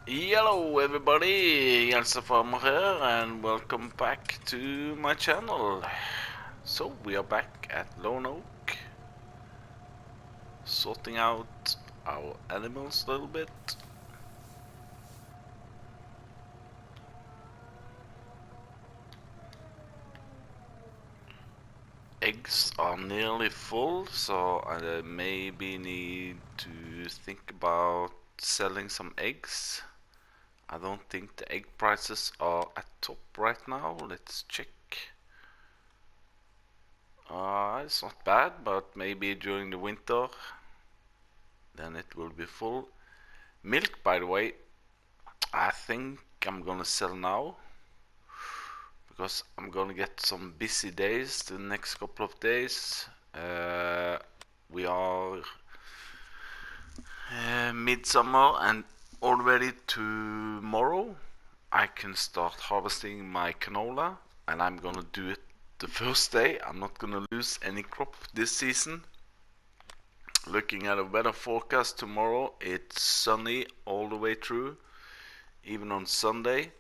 Hello everybody, Jelsa Farmer here and welcome back to my channel. So we are back at Lone Oak, sorting out our animals a little bit. Eggs are nearly full, so I maybe need to think about selling some eggs. I don't think the egg prices are at top right now. Let's check. It's not bad, but maybe during the winter then it will be full. Milk, by the way, I think I'm gonna sell now because I'm gonna get some busy days the next couple of days. We are midsummer and already tomorrow I can start harvesting my canola, and I'm gonna do it the first day. I'm not gonna lose any crop this season. Looking at a weather forecast tomorrow, it's sunny all the way through, even on Sunday.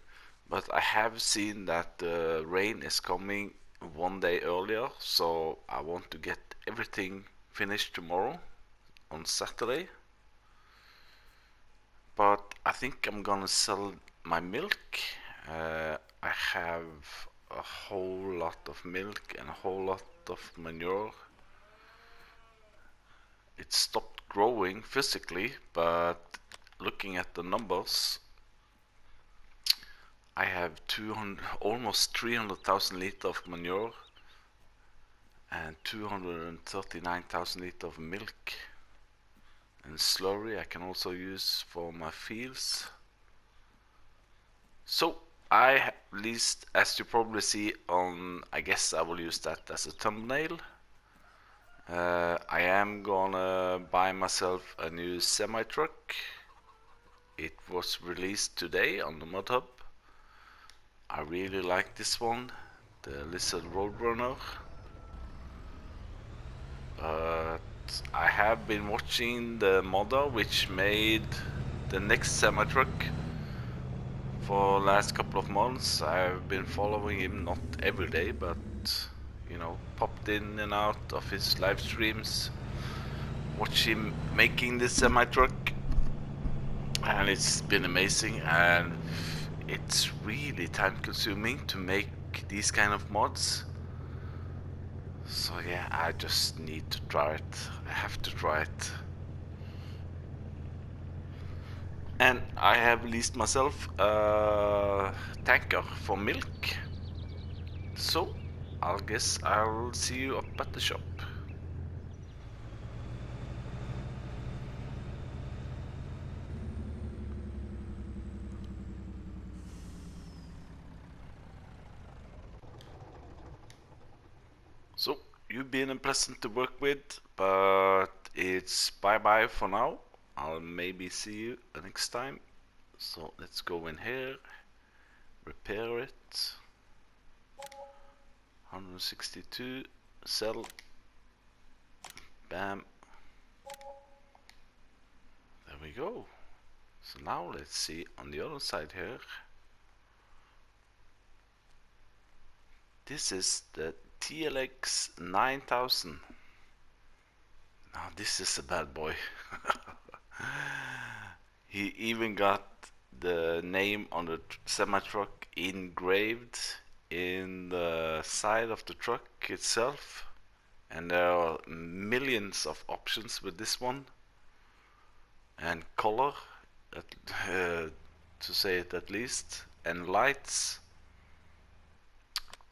But I have seen that the rain is coming one day earlier, so I want to get everything finished tomorrow on Saturday. But I think I'm gonna sell my milk. I have a whole lot of milk and a whole lot of manure. It stopped growing physically, but looking at the numbers, I have 200, almost 300,000 liters of manure and 239,000 liters of milk. And slurry I can also use for my fields. So I at least, as you probably see on, I guess I will use that as a thumbnail. I am gonna buy myself a new semi-truck. It was released today on the Mod Hub. I really like this one, the Lizard Roadrunner. But I have been watching the modder which made the next semi-truck for last couple of months. I've been following him, not every day, but you know, popped in and out of his live streams, watch him making this semi-truck, and it's been amazing. And it's really time consuming to make these kind of mods. So yeah, I just need to try it. I have to try it. And I have leased myself a tanker for milk. So I guess I'll see you up at the shop. So you've been pleasant to work with, but it's bye bye for now. I'll maybe see you next time. So let's go in here, repair it. 162, sell, bam. There we go. So now let's see on the other side here. This is the TLX 9000. Now this is a bad boy. He even got the name on the semi-truck engraved in the side of the truck itself, and there are millions of options with this one, and color, to say it at least, and lights.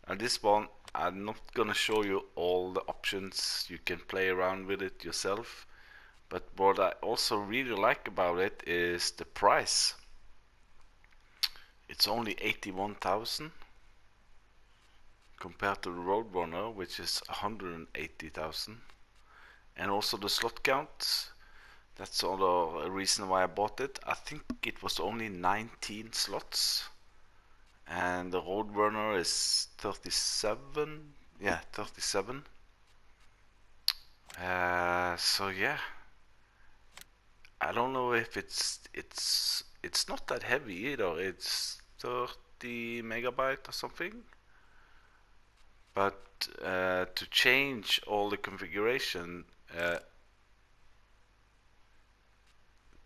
And this one, I'm not gonna show you all the options. You can play around with it yourself. But what I also really like about it is the price. It's only 81,000 compared to the Roadrunner, which is 180,000. And also the slot count. That's another reason why I bought it. I think it was only 19 slots. And the Roadrunner is 37. Yeah, 37. So yeah, I don't know if it's not that heavy either. It's 30 megabyte or something. But to change all the configuration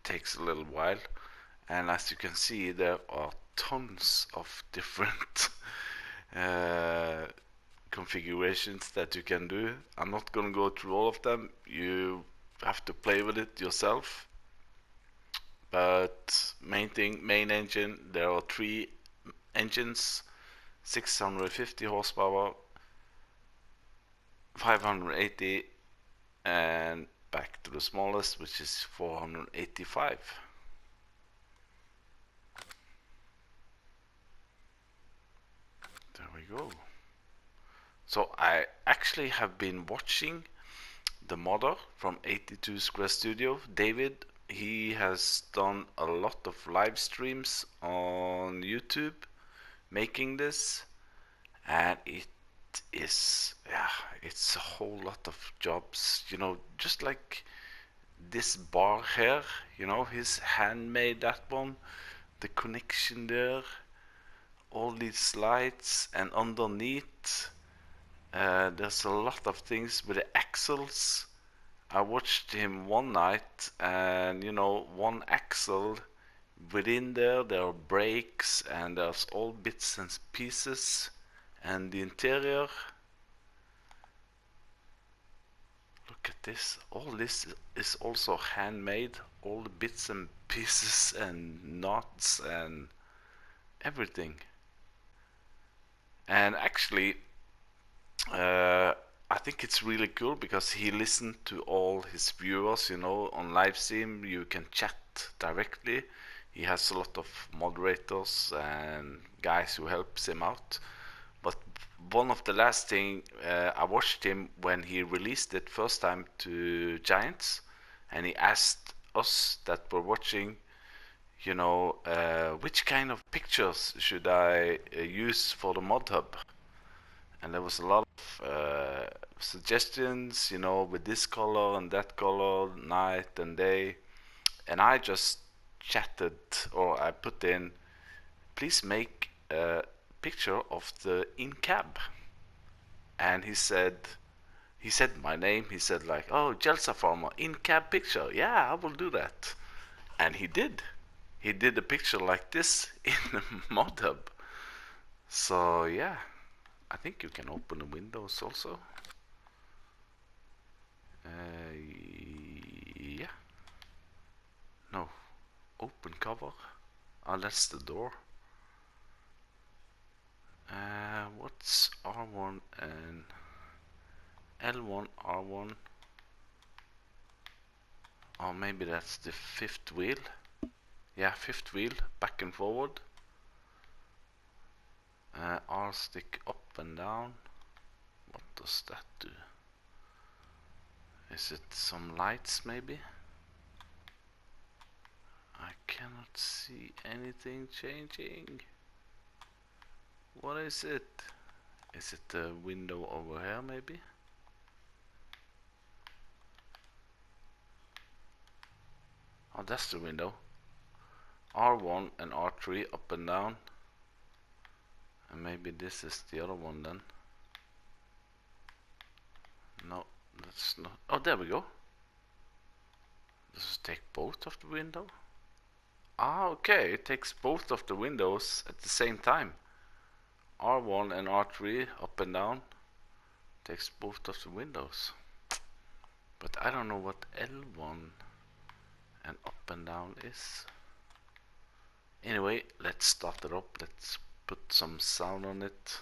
takes a little while. And as you can see, there are tons of different configurations that you can do. I'm not gonna go through all of them. You have to play with it yourself. But main engine, there are 3 engines, 650 horsepower, 580, and back to the smallest, which is 485. There we go. So I actually have been watching the modder from 82 Square Studio, David. He has done a lot of live streams on YouTube making this, and it's a whole lot of jobs, you know, just like this bar here, you know, his handmade that one, the connection there, all these lights, and underneath there's a lot of things with the axles. I watched him one night, and you know, one axle, within there are brakes, and there's all bits and pieces, and the interior. Look at this. All this is also handmade. All the bits and pieces and knots and everything. And actually, I think it's really cool because he listened to all his viewers, you know, on live stream. You can chat directly. He has a lot of moderators and guys who helps him out. But one of the last thing, I watched him when he released it first time to Giants, and he asked us that were watching, you know, which kind of pictures should I use for the mod hub? And there was a lot of suggestions, you know, with this color and that color, night and day. And I just chatted, or I put in, please make a picture of the in-cab. And he said my name. He said like, oh, Jelsa Farmer, in-cab picture. Yeah, I will do that. And he did. He did a picture like this in the mod hub. So yeah, I think you can open the windows also. Yeah. No. Open cover. Oh, that's the door. What's R1 and L1, R1? Oh, maybe that's the 5th wheel. Yeah, 5th wheel, back and forward. R stick up and down. What does that do? Is it some lights maybe? I cannot see anything changing. What is it? Is it the window over here maybe? Oh, that's the window. R1 and R3 up and down. And maybe this is the other one then. No, that's not. Oh, there we go. Does it take both of the window? Ah, okay, it takes both of the windows at the same time. R1 and R3 up and down takes both of the windows. But I don't know what L1 and up and down is. Anyway, let's start it up. Let's put some sound on it.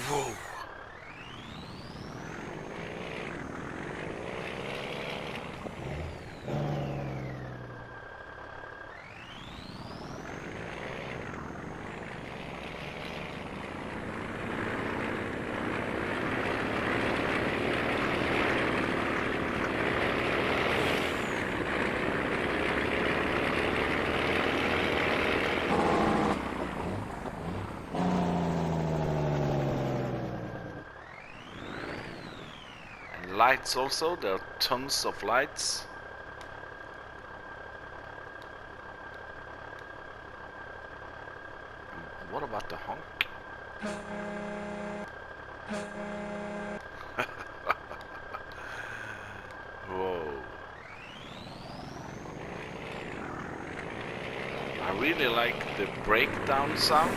Whoa! lights also. There are tons of lights. And what about the honk? Whoa. I really like the breakdown sound.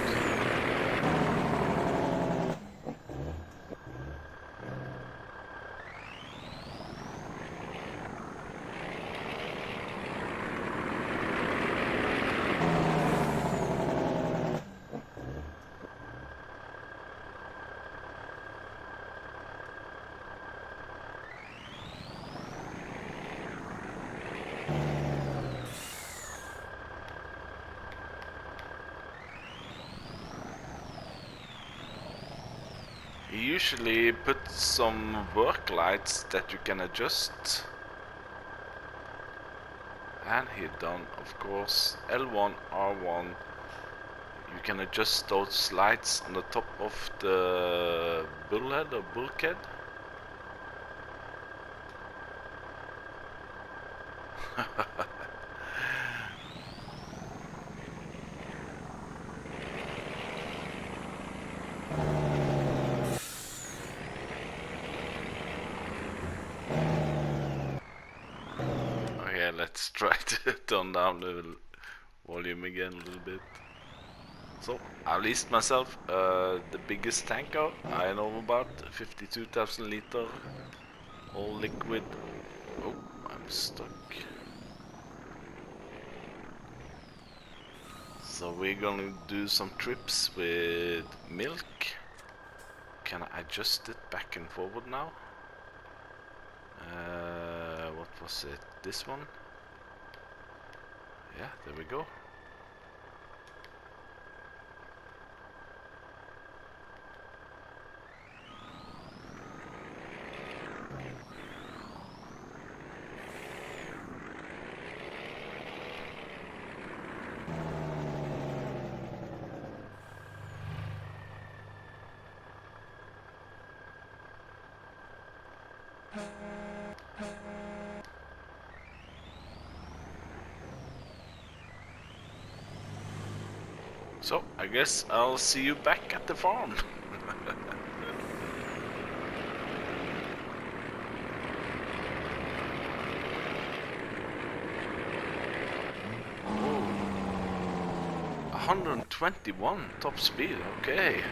He usually puts some work lights that you can adjust. And here done, of course, L1, R1. You can adjust those lights on the top of the bullhead or bulkhead. Okay, let's try to turn down the volume again a little bit. So, I leased myself the biggest tanker I know about, 52,000 liter, all liquid. Oh, I'm stuck. So we're gonna do some trips with milk. Can I adjust it back and forward now? What was it? This one? Yeah, there we go. So, I guess I'll see you back at the farm. Oh, 121 top speed, okay.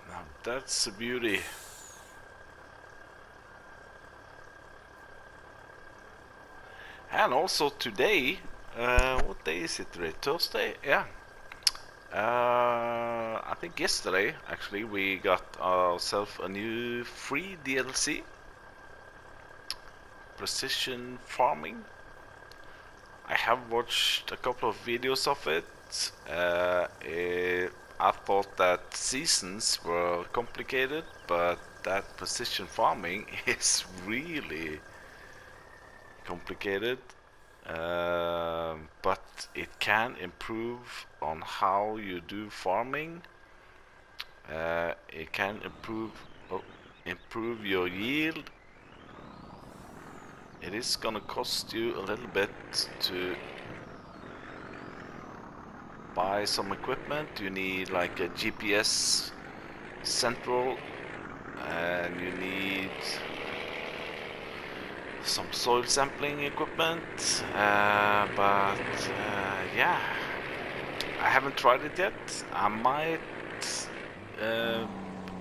Now that's a beauty. And also today, what day is it today? Thursday? Yeah. I think yesterday, actually, we got ourselves a new free DLC, Precision Farming. I have watched a couple of videos of it. I thought that seasons were complicated, but that precision farming is really complicated. But it can improve on how you do farming. It can improve your yield. it is gonna cost you a little bit to buy some equipment. You need like a GPS central, and you need some soil sampling equipment, yeah, I haven't tried it yet. I might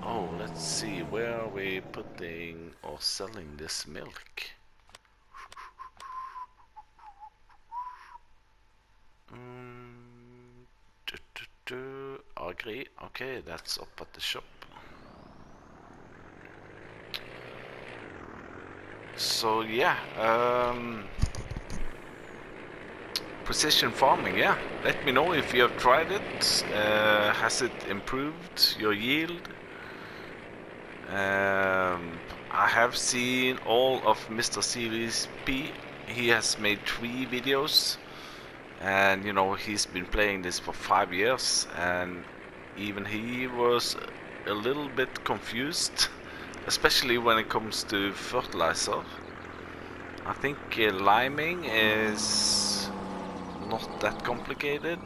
oh, let's see, where are we putting or selling this milk? Agri, okay, that's up at the shop. So yeah, precision farming, yeah. Let me know if you have tried it. Has it improved your yield? I have seen all of Mr. Series P. He has made 3 videos, and you know, he's been playing this for 5 years, and even he was a little bit confused, especially when it comes to fertilizer. I think liming is not that complicated,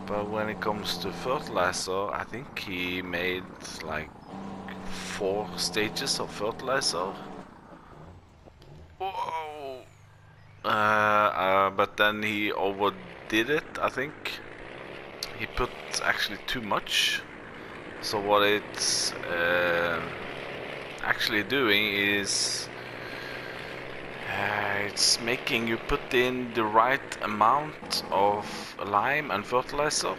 but when it comes to fertilizer, I think he made like 4 stages of fertilizer. Whoa! But then he overdid it, I think. He put actually too much. So what it's actually doing is it's making you put in the right amount of lime and fertilizer,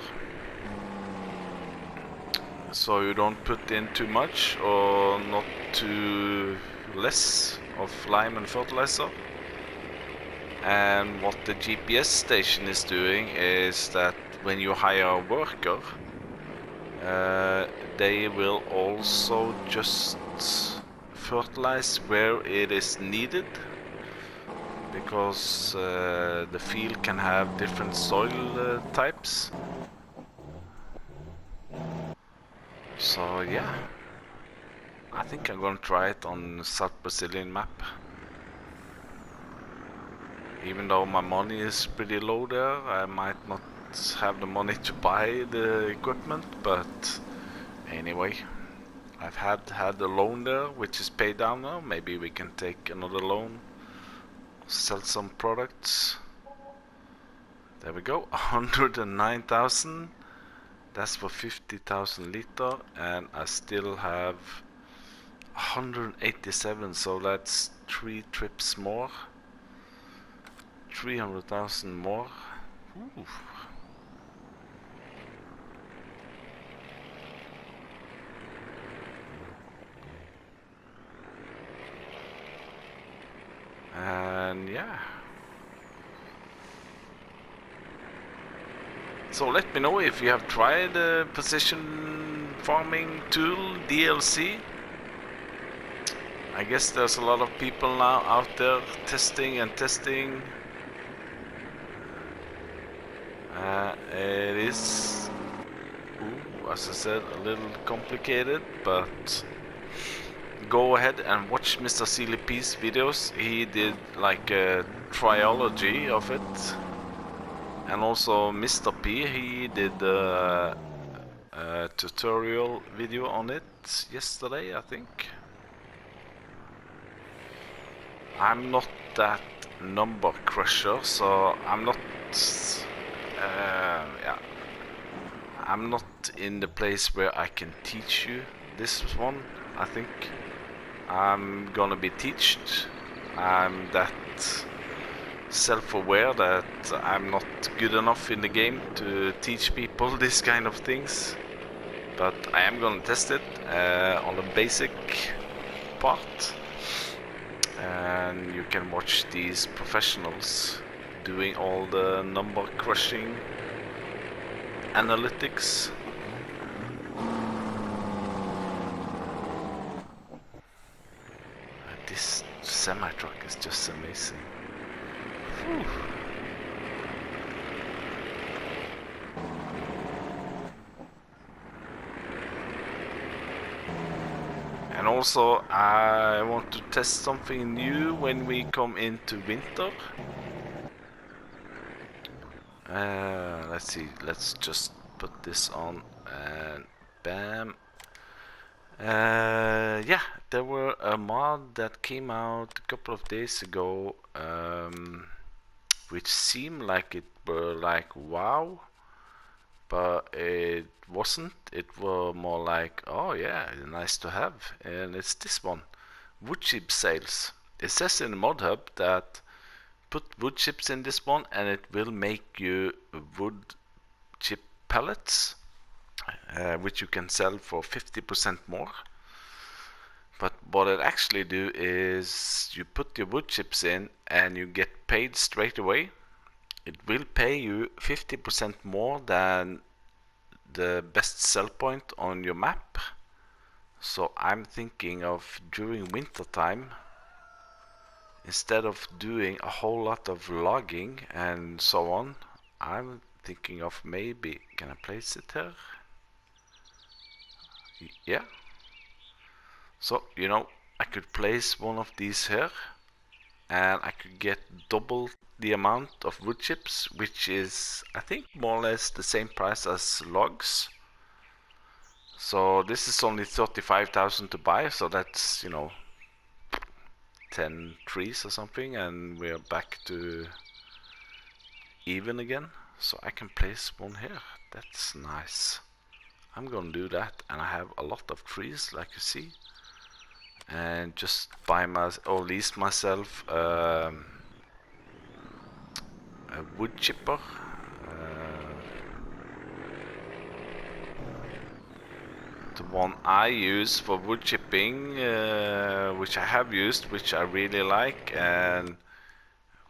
so you don't put in too much or not too less of lime and fertilizer. And what the GPS station is doing is that when you hire a worker, they will also just fertilize where it is needed, because the field can have different soil types. So yeah, I think I'm gonna try it on South Brazilian map. Even though my money is pretty low there, I might not have the money to buy the equipment, but anyway, I've had a loan there which is paid down now. Maybe we can take another loan, sell some products. There we go, 109,000. That's for 50,000 liter, and I still have 187, so that's 3 trips more. 300,000 more. Ooh. And yeah. So let me know if you have tried the precision farming tool DLC. I guess there's a lot of people now out there testing and testing. It is, as I said, a little complicated, but go ahead and watch Mr. CLP's videos. He did like a triology of it. And also Mr. P, he did a tutorial video on it yesterday, I think. I'm not that number crusher, so I'm not yeah, I'm not in the place where I can teach you this one. I think I'm gonna be taught. I'm that self-aware that I'm not good enough in the game to teach people this kind of things, but I am gonna test it on the basic part, and you can watch these professionals doing all the number crushing analytics. This semi-truck is just amazing. Whew. And also I want to test something new when we come into winter. Let's see, let's just put this on and bam. Yeah, there were a mod that came out a couple of days ago, which seemed like it were like wow, but it wasn't. It were more like, oh yeah, nice to have. And it's this one, wood chip sales. It says in the mod hub that put wood chips in this one and it will make you wood chip pellets, which you can sell for 50% more. But what it actually do is you put your wood chips in and you get paid straight away. It will pay you 50% more than the best sell point on your map. So I'm thinking of during winter time, instead of doing a whole lot of logging and so on, I'm thinking of maybe, can I place it here? Yeah. So, you know, I could place one of these here and I could get double the amount of wood chips, which is, I think, more or less the same price as logs. So this is only 35,000 to buy, so that's, you know, 10 trees or something, and we're back to even again. So I can place one here. That's nice. I'm gonna do that, and I have a lot of trees, like you see, and just buy or lease myself a wood chipper. The one I use for wood chipping, which I have used, which I really like, and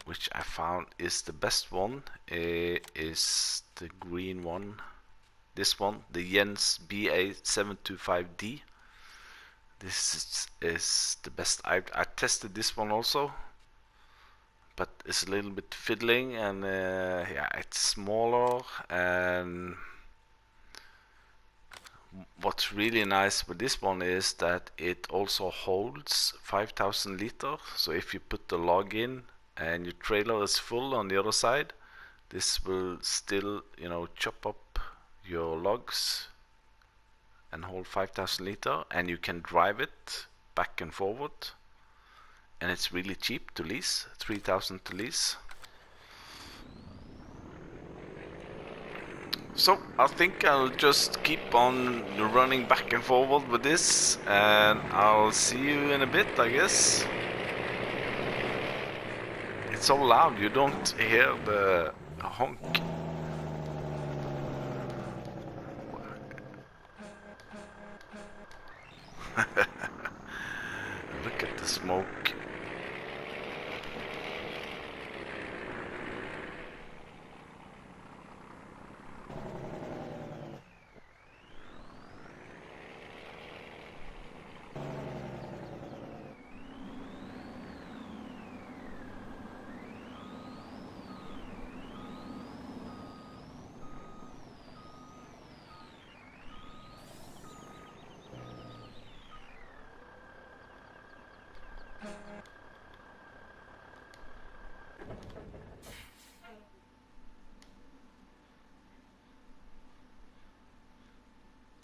which I found is the best one, is the green one. This one, the Jens BA725D. This is the best. I tested this one also, but it's a little bit fiddling, and yeah, it's smaller. And what's really nice with this one is that it also holds 5,000 liters. So if you put the log in and your trailer is full on the other side, this will still, you know, chop up your logs and hold 5,000 liter, and you can drive it back and forward, and it's really cheap to lease, 3,000 to lease. So I think I'll just keep on running back and forward with this, and I'll see you in a bit, I guess. It's so loud, you don't hear the honk. Look at the smoke.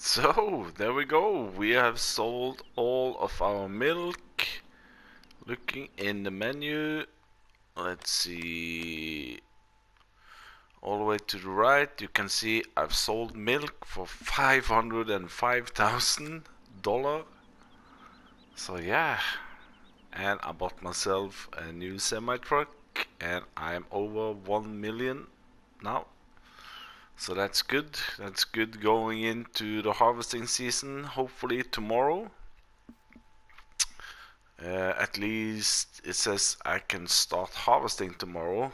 So, there we go. We have sold all of our milk. Looking in the menu, let's see. All the way to the right, you can see I've sold milk for $505,000. So yeah, and I bought myself a new semi-truck, and I'm over 1 million now. So that's good. That's good going into the harvesting season. Hopefully tomorrow. At least it says I can start harvesting tomorrow.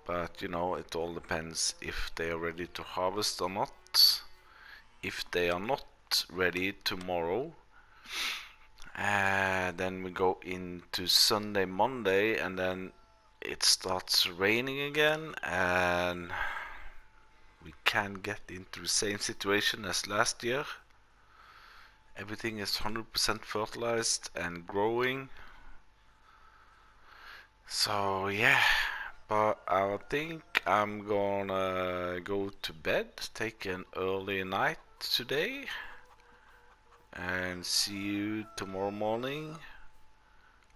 But you know, it all depends if they are ready to harvest or not. If they are not ready tomorrow, then we go into Sunday, Monday, and then it starts raining again, and we can get into the same situation as last year. Everything is 100% fertilized and growing. So yeah, but I think I'm gonna go to bed, take an early night today, and see you tomorrow morning,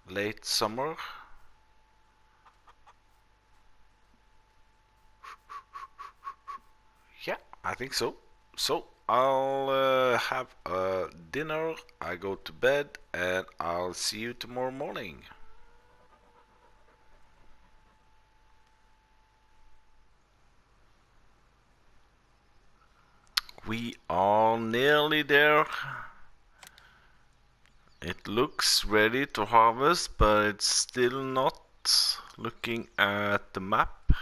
late summer. Yeah, I think so. So I'll have a dinner, I go to bed, and I'll see you tomorrow morning. We are nearly there. It looks ready to harvest, but it's still not. Looking at the map,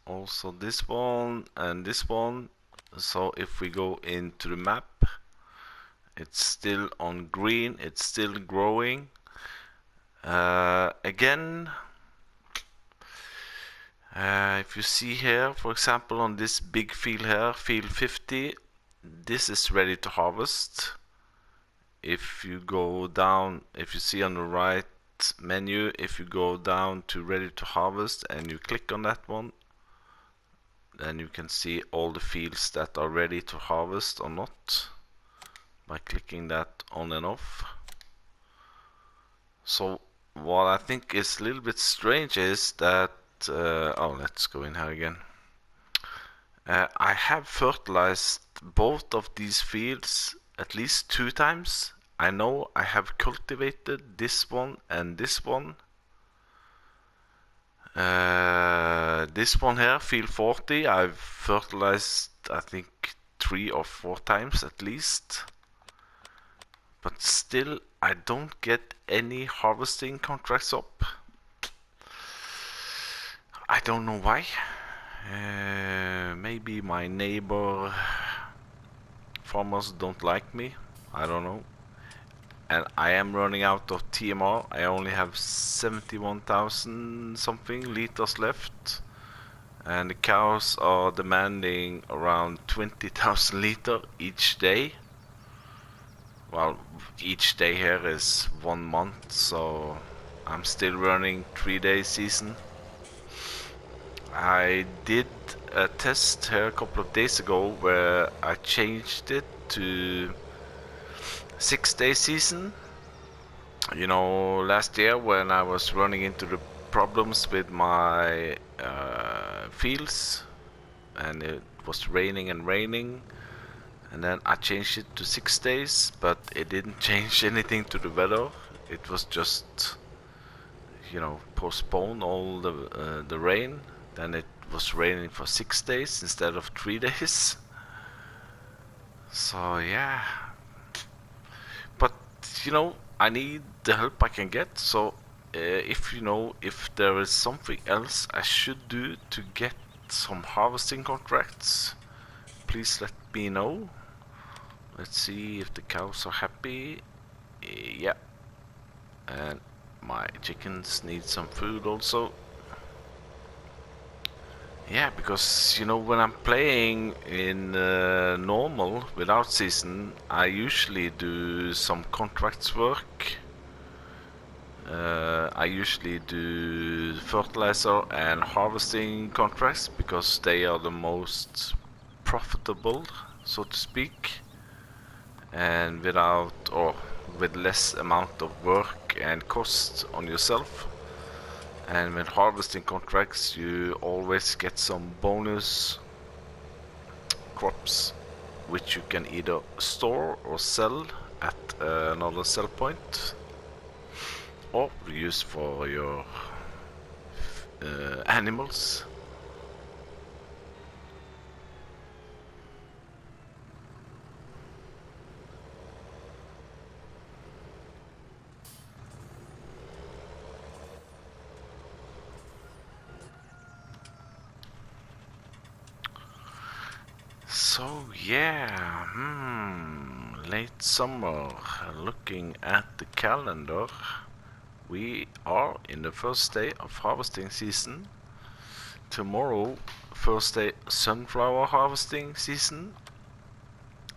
also this one and this one. So if we go into the map, it's still on green, it's still growing. Again, if you see here, for example, on this big field here, field 50, this is ready to harvest. If you go down, if you see on the right menu, if you go down to ready to harvest and you click on that one, then you can see all the fields that are ready to harvest or not by clicking that on and off. So what I think is a little bit strange is that oh, let's go in here again. I have fertilized both of these fields at least 2 times. I know I have cultivated this one and this one. This one here, field 40, I've fertilized I think 3 or 4 times at least. But still, I don't get any harvesting contracts up. I don't know why. Maybe my neighbor farmers don't like me. I don't know. And I am running out of TMR. I only have 71,000 something liters left. And the cows are demanding around 20,000 liters each day. Well, each day here is 1 month, so I'm still running 3-day season. I did a test here a couple of days ago where I changed it to 6-day season. You know, last year when I was running into the problems with my fields and it was raining and raining, and then I changed it to 6 days, but it didn't change anything to the weather. It was just, you know, postpone all the rain. Then it was raining for 6 days instead of 3 days. So yeah, but you know, I need the help I can get. So if you know if there is something else I should do to get some harvesting contracts, please let me know. Let's see if the cows are happy. Yeah, and my chickens need some food also. Yeah, because you know, when I'm playing in normal without season, I usually do some contracts work. I usually do fertilizer and harvesting contracts because they are the most profitable, so to speak, and without or with less amount of work and cost on yourself. And with harvesting contracts, you always get some bonus crops, which you can either store or sell at another sell point, or use for your animals. So yeah, late summer. Looking at the calendar, we are in the first day of harvesting season. Tomorrow, first day sunflower harvesting season.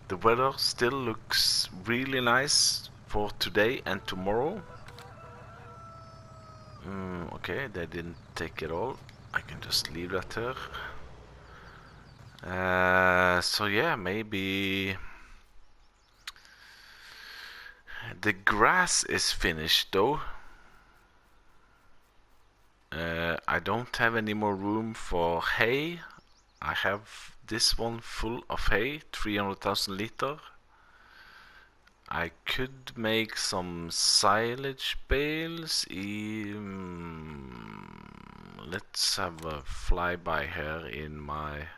The weather still looks really nice for today and tomorrow. Okay, they didn't take it all. I can just leave that here. So yeah, maybe the grass is finished though. I don't have any more room for hay. I have this one full of hay, 300,000 liter. I could make some silage bales. Let's have a flyby here in my.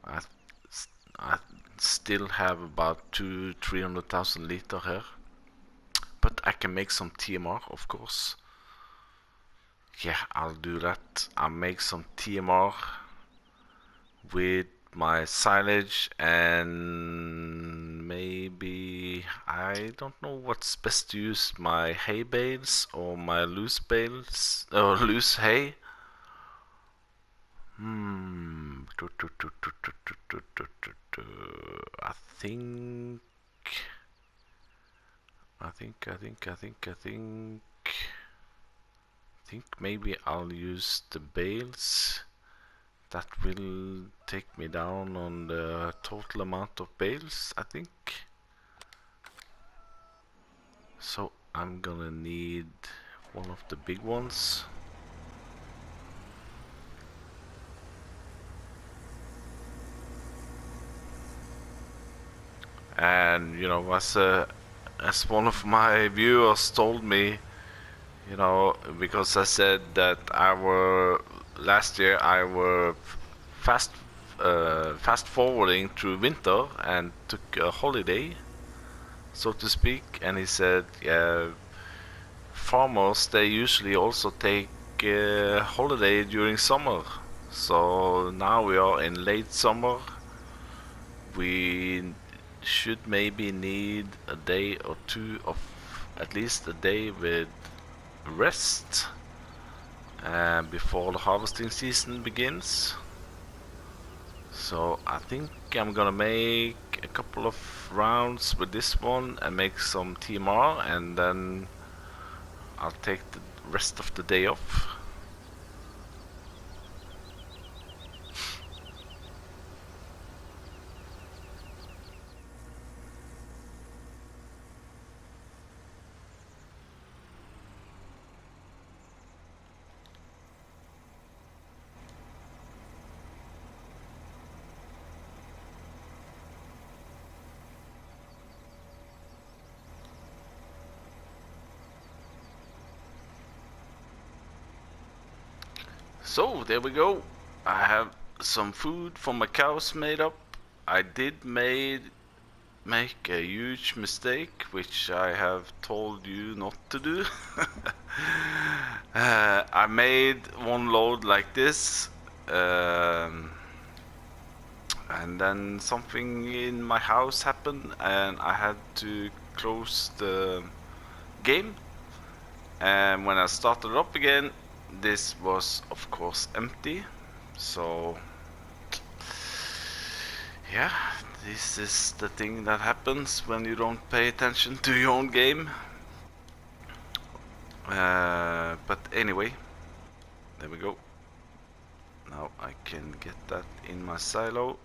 I, I still have about 300,000 liter here, but I can make some TMR, of course. Yeah, I'll do that. I'll make some TMR with my silage, and maybe I don't know what's best to use, my hay bales or my loose bales or loose hay. I think maybe I'll use the bales. That will take me down on the total amount of bales, I think. So I'm gonna need one of the big ones. And you know, as one of my viewers told me, you know, because I said that last year I were fast fast forwarding through winter and took a holiday, so to speak, and he said, yeah, farmers, they usually also take holiday during summer. So now we are in late summer. We should maybe need a day or two of, at least a day with rest before the harvesting season begins. So I think I'm gonna make a couple of rounds with this one and make some TMR, and then I'll take the rest of the day off. So there we go. I have some food for my cows made up. I did make a huge mistake, which I have told you not to do. I made one load like this, and then something in my house happened, and I had to close the game. And when I started up again, this was of course empty. So yeah, this is the thing that happens when you don't pay attention to your own game. But anyway, there we go. Now I can get that in my silo.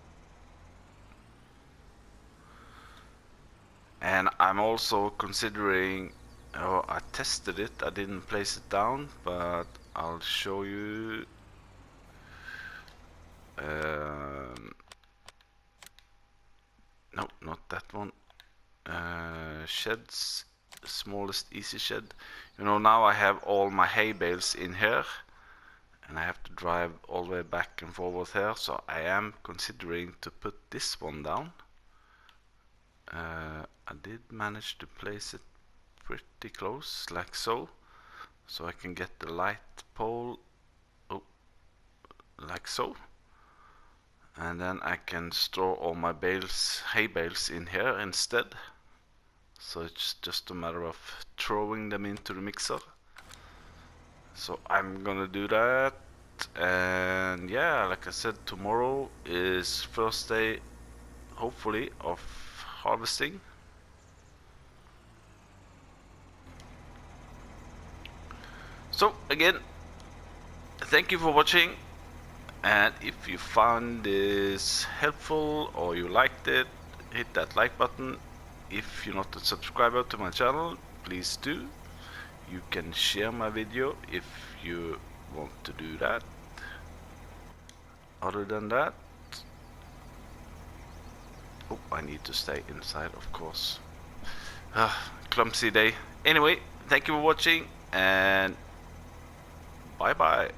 And I'm also considering, oh, I tested it, I didn't place it down, but I'll show you. No, not that one. Sheds, smallest easy shed. You know, now I have all my hay bales in here, and I have to drive all the way back and forward here, so I am considering to put this one down. I did manage to place it pretty close, like so I can get the light pole, oh, like so, and then I can store all my bales, hay bales, in here instead. So it's just a matter of throwing them into the mixer. So I'm gonna do that, and yeah, like I said, tomorrow is first day, hopefully, of harvesting. So again, thank you for watching, and if you found this helpful or you liked it, hit that like button. If you're not a subscriber to my channel, please do. You can share my video if you want to do that. Other than that, oh, I need to stay inside, of course. Clumsy day. Anyway, thank you for watching, and bye bye.